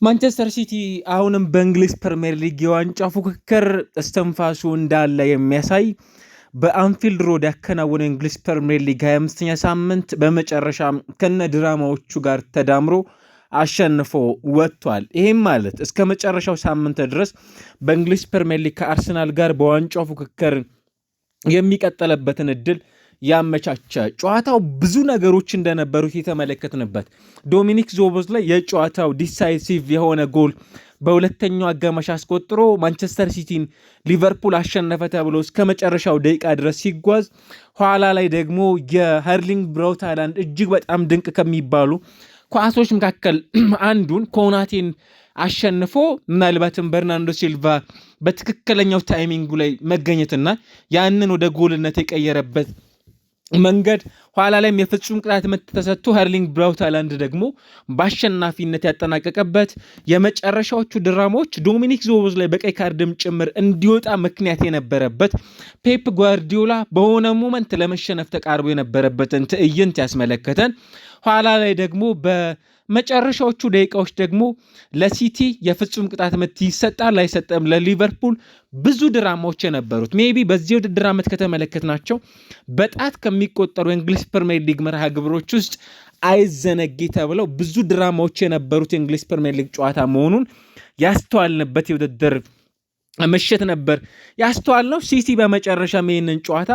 ማንቸስተር ሲቲ አሁንም በእንግሊዝ ፕሪምየር ሊግ የዋንጫ ፉክክር እስትንፋሱ እንዳለ የሚያሳይ በአንፊልድ ሮድ ያከናወነው የእንግሊዝ ፕሪምየር ሊግ 25ኛ ሳምንት በመጨረሻ ከነ ድራማዎቹ ጋር ተዳምሮ አሸንፎ ወጥቷል። ይህም ማለት እስከ መጨረሻው ሳምንት ድረስ በእንግሊዝ ፕሪምየር ሊግ ከአርሰናል ጋር በዋንጫው ፉክክር የሚቀጥልበትን እድል ያመቻቸ ጨዋታው ብዙ ነገሮች እንደነበሩት የተመለከትንበት ዶሚኒክ ዞቦዝ ላይ የጨዋታው ዲሳይሲቭ የሆነ ጎል በሁለተኛው አጋማሽ አስቆጥሮ ማንቸስተር ሲቲን ሊቨርፑል አሸነፈ ተብሎ እስከ መጨረሻው ደቂቃ ድረስ ሲጓዝ ኋላ ላይ ደግሞ የሃርሊንግ ብራውት ሃይላንድ እጅግ በጣም ድንቅ ከሚባሉ ኳሶች መካከል አንዱን ኮናቴን አሸንፎ ምናልባትም በርናንዶ ሲልቫ በትክክለኛው ታይሚንጉ ላይ መገኘትና ያንን ወደ ጎልነት የቀየረበት መንገድ ኋላ ላይም የፍጹም ቅጣት ምት ተሰጥቶ ሃርሊንግ ብራውት ሃይላንድ ደግሞ በአሸናፊነት ያጠናቀቀበት የመጨረሻዎቹ ድራማዎች ዶሚኒክ ዞቦዝ ላይ በቀይ ካርድም ጭምር እንዲወጣ ምክንያት የነበረበት ፔፕ ጓርዲዮላ በሆነ ሞመንት ለመሸነፍ ተቃርቦ የነበረበትን ትዕይንት ያስመለከተን ኋላ ላይ ደግሞ በመጨረሻዎቹ ደቂቃዎች ደግሞ ለሲቲ የፍጹም ቅጣት ምት ይሰጣል አይሰጠም፣ ለሊቨርፑል ብዙ ድራማዎች የነበሩት ሜቢ በዚህ ውድድር ዓመት ከተመለከትናቸው በጣት ከሚቆጠሩ የእንግሊዝ ፕሪሚየር ሊግ መርሃ ግብሮች ውስጥ አይዘነጌ ተብለው ብዙ ድራማዎች የነበሩት የእንግሊዝ ፕሪሚየር ሊግ ጨዋታ መሆኑን ያስተዋልንበት የውድድር ምሽት ነበር ያስተዋልነው። ሲቲ በመጨረሻ ይህንን ጨዋታ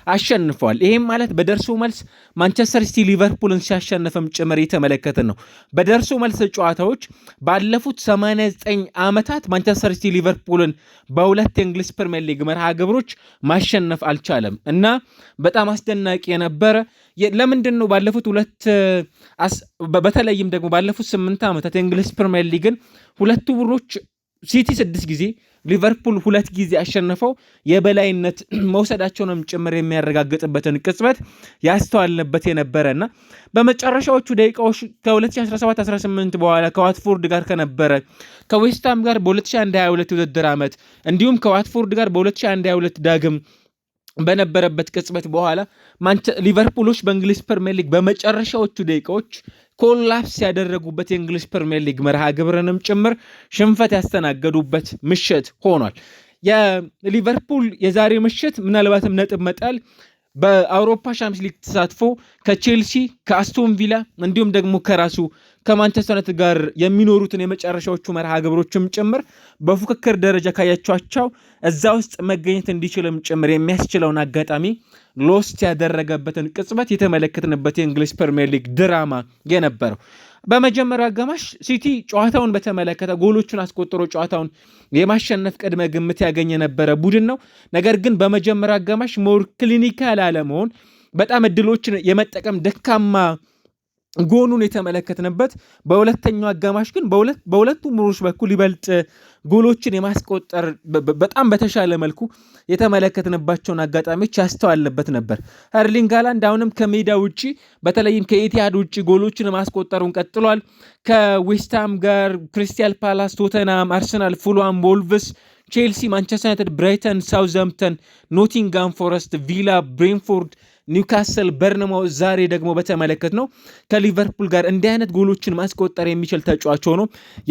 አሸንፏል። ይሄም ማለት በደርሶ መልስ ማንቸስተር ሲቲ ሊቨርፑልን ሲያሸንፍም ጭምር የተመለከትን ነው። በደርሶ መልስ ጨዋታዎች ባለፉት 89 ዓመታት ማንቸስተር ሲቲ ሊቨርፑልን በሁለት የእንግሊዝ ፕሪሚየር ሊግ መርሃ ግብሮች ማሸነፍ አልቻለም እና በጣም አስደናቂ የነበረ ለምንድን ነው ባለፉት በተለይም ደግሞ ባለፉት 8 ዓመታት የእንግሊዝ ፕሪሚየር ሊግን ሁለቱ ቡድኖች ሲቲ 6 ጊዜ ሊቨርፑል 2 ጊዜ አሸንፈው የበላይነት መውሰዳቸውንም ጭምር የሚያረጋግጥበትን ቅጽበት ያስተዋልንበት የነበረና በመጨረሻዎቹ ደቂቃዎች ከ2017-18 በኋላ ከዋትፎርድ ጋር ከነበረ ከዌስትሃም ጋር በ2021-22 ውድድር ዓመት እንዲሁም ከዋትፎርድ ጋር በ2021-22 ዳግም በነበረበት ቅጽበት በኋላ ሊቨርፑሎች በእንግሊዝ ፕሪሚየር ሊግ በመጨረሻዎቹ ደቂቃዎች ኮላፕስ ያደረጉበት የእንግሊዝ ፕሪሚየር ሊግ መርሃ ግብርንም ጭምር ሽንፈት ያስተናገዱበት ምሽት ሆኗል። የሊቨርፑል የዛሬ ምሽት ምናልባትም ነጥብ መጣል በአውሮፓ ሻምፒዮንስ ሊግ ተሳትፎ ከቼልሲ ከአስቶን ቪላ እንዲሁም ደግሞ ከራሱ ከማንቸስተር ዩናይትድ ጋር የሚኖሩትን የመጨረሻዎቹ መርሃ ግብሮችም ጭምር በፉክክር ደረጃ ካያቸዋቸው እዛ ውስጥ መገኘት እንዲችልም ጭምር የሚያስችለውን አጋጣሚ ሎስት ያደረገበትን ቅጽበት የተመለከትንበት የእንግሊዝ ፕሪሚየር ሊግ ድራማ የነበረው በመጀመሪያው አጋማሽ ሲቲ ጨዋታውን በተመለከተ ጎሎቹን አስቆጥሮ ጨዋታውን የማሸነፍ ቅድመ ግምት ያገኘ የነበረ ቡድን ነው። ነገር ግን በመጀመሪያው አጋማሽ ሞር ክሊኒካል አለመሆን በጣም እድሎችን የመጠቀም ደካማ ጎኑን የተመለከትንበት በሁለተኛው አጋማሽ ግን በሁለቱም ቡድኖች በኩል ይበልጥ ጎሎችን የማስቆጠር በጣም በተሻለ መልኩ የተመለከትንባቸውን አጋጣሚዎች ያስተዋልንበት ነበር። ኤርሊንግ ሃላንድ አሁንም ከሜዳ ውጪ በተለይም ከኢቲሃድ ውጪ ጎሎችን ማስቆጠሩን ቀጥሏል። ከዌስትሃም ጋር ክሪስታል ፓላስ፣ ቶተንሃም፣ አርሰናል፣ ፉልሃም፣ ወልቭስ፣ ቼልሲ፣ ማንቸስተር ዩናይትድ፣ ብራይተን፣ ሳውዝሃምፕተን፣ ኖቲንጋም ፎረስት፣ ቪላ፣ ብሬንፎርድ፣ ኒውካስል፣ በርንማውዝ ዛሬ ደግሞ በተመለከት ነው ከሊቨርፑል ጋር እንዲህ አይነት ጎሎችን ማስቆጠር የሚችል ተጫዋች ሆኖ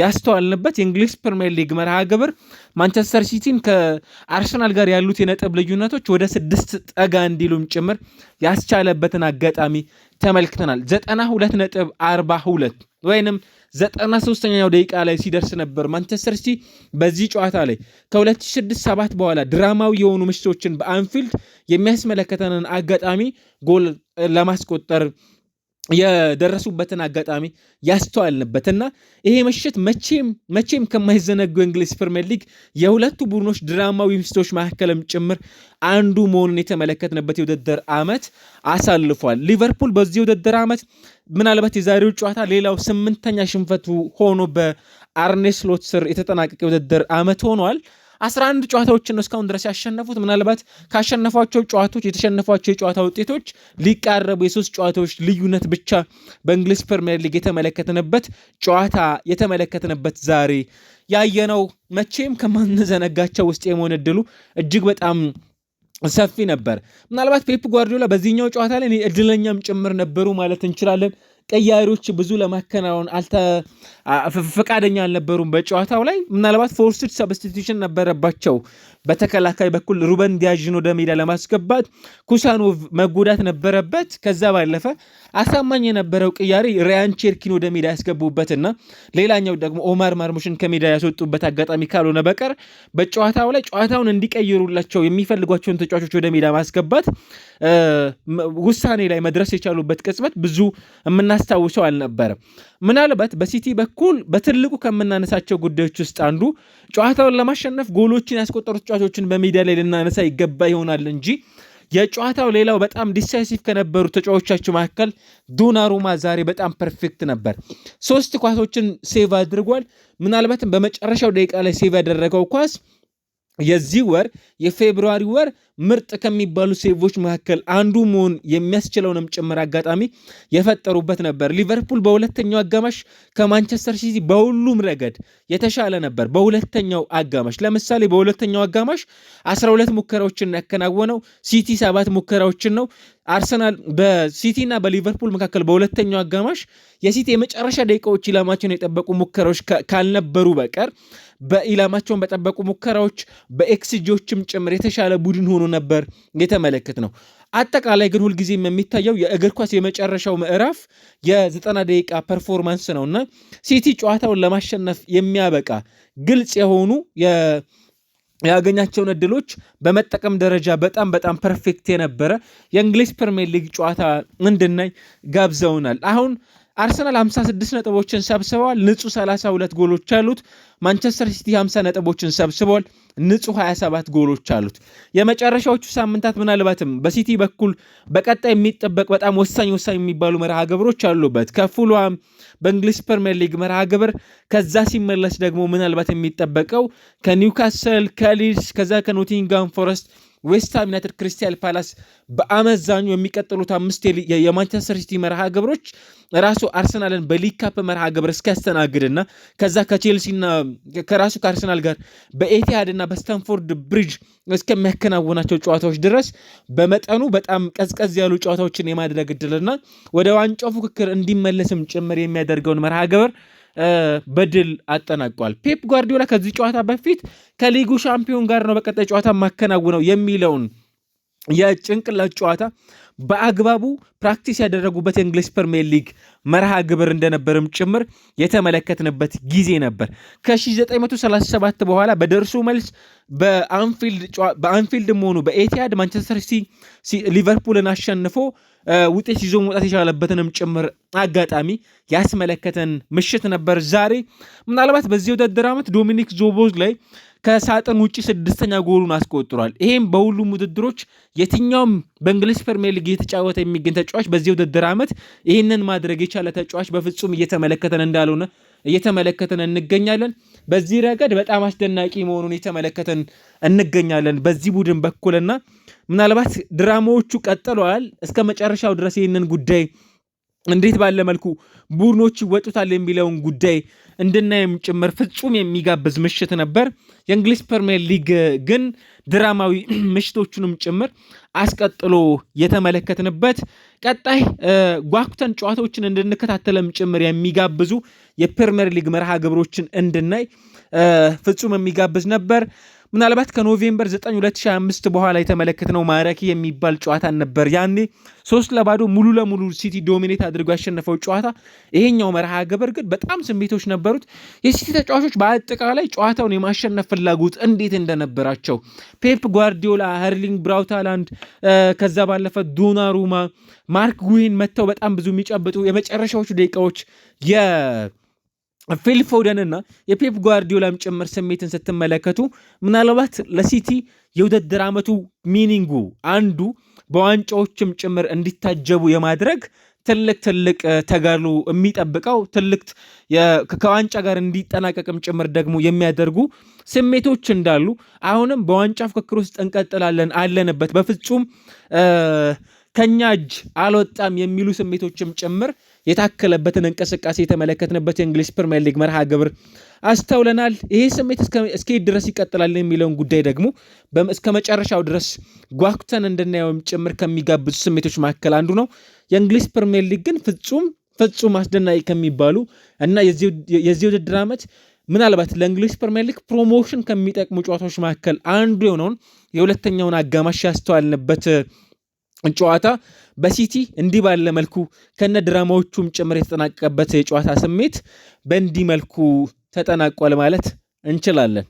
ያስተዋልንበት የእንግሊዝ ፕሪሚየር ሊግ መርሃ ግብር ማንቸስተር ሲቲን ከአርሰናል ጋር ያሉት የነጥብ ልዩነቶች ወደ 6 ጠጋ እንዲሉም ጭምር ያስቻለበትን አጋጣሚ ተመልክተናል። 92.42 ወይንም 93ኛው ደቂቃ ላይ ሲደርስ ነበር ማንቸስተር ሲቲ በዚህ ጨዋታ ላይ ከ2006-7 በኋላ ድራማዊ የሆኑ ምሽቶችን በአንፊልድ የሚያስመለከተንን አጋጣሚ ጎል ለማስቆጠር የደረሱበትን አጋጣሚ ያስተዋልንበትና ይሄ ምሽት መቼም ከማይዘነጉ የእንግሊዝ ፕሪሚየር ሊግ የሁለቱ ቡድኖች ድራማዊ ምሽቶች መካከልም ጭምር አንዱ መሆኑን የተመለከትንበት የውድድር ዓመት አሳልፏል። ሊቨርፑል በዚህ የውድድር ዓመት ምናልባት የዛሬው ጨዋታ ሌላው 8ኛ ሽንፈቱ ሆኖ በአርኔ ስሎት ስር የተጠናቀቀ የውድድር ዓመት ሆኗል። 11 ጨዋታዎችን ነው እስካሁን ድረስ ያሸነፉት። ምናልባት ካሸነፏቸው ጨዋታዎች የተሸነፏቸው የጨዋታ ውጤቶች ሊቃረቡ የ3 ጨዋታዎች ልዩነት ብቻ በእንግሊዝ ፕሪሚየር ሊግ የተመለከትንበት ጨዋታ የተመለከትንበት ዛሬ ያየነው መቼም ከማንዘነጋቸው ውስጥ የመሆን ዕድሉ እጅግ በጣም ሰፊ ነበር። ምናልባት ፔፕ ጓርዲዮላ በዚህኛው ጨዋታ ላይ እድለኛም ጭምር ነበሩ ማለት እንችላለን። ቀያሪዎች ብዙ ለማከናወን ፈቃደኛ አልነበሩም በጨዋታው ላይ። ምናልባት ፎርስድ ሰብስቲቱሽን ነበረባቸው በተከላካይ በኩል ሩበን ዲያዥን ወደ ሜዳ ለማስገባት ኩሳኖቭ መጎዳት ነበረበት። ከዛ ባለፈ አሳማኝ የነበረው ቅያሪ ሪያን ቼርኪን ወደ ሜዳ ያስገቡበትና ሌላኛው ደግሞ ኦማር ማርሙሽን ከሜዳ ያስወጡበት አጋጣሚ ካልሆነ በቀር በጨዋታው ላይ ጨዋታውን እንዲቀይሩላቸው የሚፈልጓቸውን ተጫዋቾች ወደ ሜዳ ማስገባት ውሳኔ ላይ መድረስ የቻሉበት ቅጽበት ብዙ የምናስታውሰው አልነበረም። ምናልባት በሲቲ በኩል በትልቁ ከምናነሳቸው ጉዳዮች ውስጥ አንዱ ጨዋታውን ለማሸነፍ ጎሎችን ያስቆጠሩ ተጫዋቾችን በሜዳ ላይ ልናነሳ ይገባ ይሆናል እንጂ የጨዋታው ሌላው በጣም ዲሳይሲቭ ከነበሩ ተጫዋቾቻቸው መካከል ዶናሩማ ዛሬ በጣም ፐርፌክት ነበር። 3 ኳሶችን ሴቭ አድርጓል። ምናልባትም በመጨረሻው ደቂቃ ላይ ሴቭ ያደረገው ኳስ የዚህ ወር የፌብሩዋሪ ወር ምርጥ ከሚባሉ ሴቮች መካከል አንዱ መሆን የሚያስችለውንም ጭምር አጋጣሚ የፈጠሩበት ነበር። ሊቨርፑል በሁለተኛው አጋማሽ ከማንቸስተር ሲቲ በሁሉም ረገድ የተሻለ ነበር። በሁለተኛው አጋማሽ ለምሳሌ በሁለተኛው አጋማሽ 12 ሙከራዎችን ያከናወነው ሲቲ 7 ሙከራዎችን ነው። አርሰናል በሲቲና በሊቨርፑል መካከል በሁለተኛው አጋማሽ የሲቲ የመጨረሻ ደቂቃዎች ኢላማቸውን የጠበቁ ሙከራዎች ካልነበሩ በቀር በኢላማቸውን በጠበቁ ሙከራዎች በኤክስጂዎችም ጭምር የተሻለ ቡድን ሆኖ ነበር የተመለከት ነው። አጠቃላይ ግን ሁልጊዜም የሚታየው የእግር ኳስ የመጨረሻው ምዕራፍ የ90 ደቂቃ ፐርፎርማንስ ነውና ሲቲ ጨዋታውን ለማሸነፍ የሚያበቃ ግልጽ የሆኑ ያገኛቸውን እድሎች በመጠቀም ደረጃ በጣም ፐርፌክት የነበረ የእንግሊዝ ፕሪሚየር ሊግ ጨዋታ እንድናይ ጋብዘውናል። አሁን አርሰናል 56 ነጥቦችን ሰብስበዋል፣ ንጹህ 32 ጎሎች አሉት። ማንቸስተር ሲቲ 50 ነጥቦችን ሰብስበዋል፣ ንጹህ 27 ጎሎች አሉት። የመጨረሻዎቹ ሳምንታት ምናልባትም በሲቲ በኩል በቀጣይ የሚጠበቅ በጣም ወሳኝ የሚባሉ መርሃ ግብሮች አሉበት። ከፉልሃም በእንግሊዝ ፕሪሚየር ሊግ መርሃ ግብር፣ ከዛ ሲመለስ ደግሞ ምናልባት የሚጠበቀው ከኒውካስል፣ ከሊድስ፣ ከዛ ከኖቲንጋም ፎረስት፣ ዌስትሃም ዩናይትድ፣ ክሪስታል ፓላስ በአመዛኙ የሚቀጥሉት 5 የማንቸስተር ሲቲ መርሃ ግብሮች ራሱ አርሰናልን በሊግ ካፕ መርሃ ግብር እስኪያስተናግድና ከዛ ከቼልሲና ከራሱ ከአርሰናል ጋር በኤቲሃድና በስታንፎርድ ብሪጅ እስከሚያከናውናቸው ጨዋታዎች ድረስ በመጠኑ በጣም ቀዝቀዝ ያሉ ጨዋታዎችን የማድረግ እድልና ወደ ዋንጫው ፉክክር እንዲመለስም ጭምር የሚያደርገውን መርሃ ግብር በድል አጠናቋል። ፔፕ ጓርዲዮላ ከዚህ ጨዋታ በፊት ከሊጉ ሻምፒዮን ጋር ነው በቀጣይ ጨዋታ ማከናውነው የሚለውን የጭንቅላት ጨዋታ በአግባቡ ፕራክቲስ ያደረጉበት የእንግሊዝ ፕሪሚየር ሊግ መርሃ ግብር እንደነበርም ጭምር የተመለከትንበት ጊዜ ነበር። ከ1937 በኋላ በደርሶ መልስ በአንፊልድም ሆኑ በኤቲሃድ ማንቸስተር ሲቲ ሊቨርፑልን አሸንፎ ውጤት ይዞ መውጣት የቻለበትንም ጭምር አጋጣሚ ያስመለከተን ምሽት ነበር ዛሬ። ምናልባት በዚህ ውድድር ዓመት ዶሚኒክ ዞቦዝ ላይ ከሳጥን ውጪ 6ኛ ጎሉን አስቆጥሯል። ይሄም በሁሉም ውድድሮች የትኛውም በእንግሊዝ ፕሪሚየር ሊግ የተጫወተ የሚገኝ ተጫዋች በዚህ ውድድር ዓመት ይህንን ማድረግ የቻለ ተጫዋች በፍጹም እየተመለከተን እንዳልሆነ እየተመለከተን እንገኛለን። በዚህ ረገድ በጣም አስደናቂ መሆኑን እየተመለከተን እንገኛለን በዚህ ቡድን በኩልና ምናልባት ድራማዎቹ ቀጥለዋል እስከ መጨረሻው ድረስ ይህንን ጉዳይ እንዴት ባለ መልኩ ቡድኖች ይወጡታል የሚለውን ጉዳይ እንድናይም ጭምር ፍጹም የሚጋብዝ ምሽት ነበር። የእንግሊዝ ፕሪሚየር ሊግ ግን ድራማዊ ምሽቶቹንም ጭምር አስቀጥሎ የተመለከትንበት ቀጣይ ጓጉተን ጨዋታዎችን እንድንከታተለም ጭምር የሚጋብዙ የፕሪሚየር ሊግ መርሃ ግብሮችን እንድናይ ፍጹም የሚጋብዝ ነበር። ምናልባት ከኖቬምበር 9 2025 በኋላ የተመለከትነው ማራኪ የሚባል ጨዋታ ነበር። ያኔ 3-0 ሙሉ ለሙሉ ሲቲ ዶሚኔት አድርጎ ያሸነፈው ጨዋታ። ይሄኛው መርሃ ግብር ግን በጣም ስሜቶች ነበሩት። የሲቲ ተጫዋቾች በአጠቃላይ ጨዋታውን የማሸነፍ ፍላጎት እንዴት እንደነበራቸው ፔፕ ጓርዲዮላ፣ ሄርሊንግ ብራውት ሃላንድ፣ ከዛ ባለፈ ዶናሩማ፣ ማርክ ጉሂን መጥተው በጣም ብዙ የሚጨብጡ የመጨረሻዎቹ ደቂቃዎች ፊል ፎደንና የፔፕ ጓርዲዮላም ጭምር ስሜትን ስትመለከቱ ምናልባት ለሲቲ የውድድር ዓመቱ ሚኒንጉ አንዱ በዋንጫዎችም ጭምር እንዲታጀቡ የማድረግ ትልቅ ተጋድሎ የሚጠብቀው ትልቅ ከዋንጫ ጋር እንዲጠናቀቅም ጭምር ደግሞ የሚያደርጉ ስሜቶች እንዳሉ አሁንም በዋንጫ ፍክክር ውስጥ እንቀጥላለን አለንበት በፍጹም ከኛ እጅ አልወጣም የሚሉ ስሜቶችም ጭምር የታከለበትን እንቅስቃሴ የተመለከትንበት የእንግሊዝ ፕሪሚየር ሊግ መርሃ ግብር አስተውለናል። ይሄ ስሜት እስከ ድረስ ይቀጥላል የሚለውን ጉዳይ ደግሞ እስከ መጨረሻው ድረስ ጓጉተን እንድናየውም ጭምር ከሚጋብዙ ስሜቶች መካከል አንዱ ነው። የእንግሊዝ ፕሪሚየር ሊግ ግን ፍጹም ፍጹም አስደናቂ ከሚባሉ እና የዚህ ውድድር ዓመት ምናልባት ለእንግሊዝ ፕሪሚየር ሊግ ፕሮሞሽን ከሚጠቅሙ ጨዋታዎች መካከል አንዱ የሆነውን የሁለተኛውን አጋማሽ ያስተዋልንበት ጨዋታ በሲቲ እንዲህ ባለ መልኩ ከነ ድራማዎቹም ጭምር የተጠናቀቀበት የጨዋታ ስሜት በእንዲህ መልኩ ተጠናቋል ማለት እንችላለን።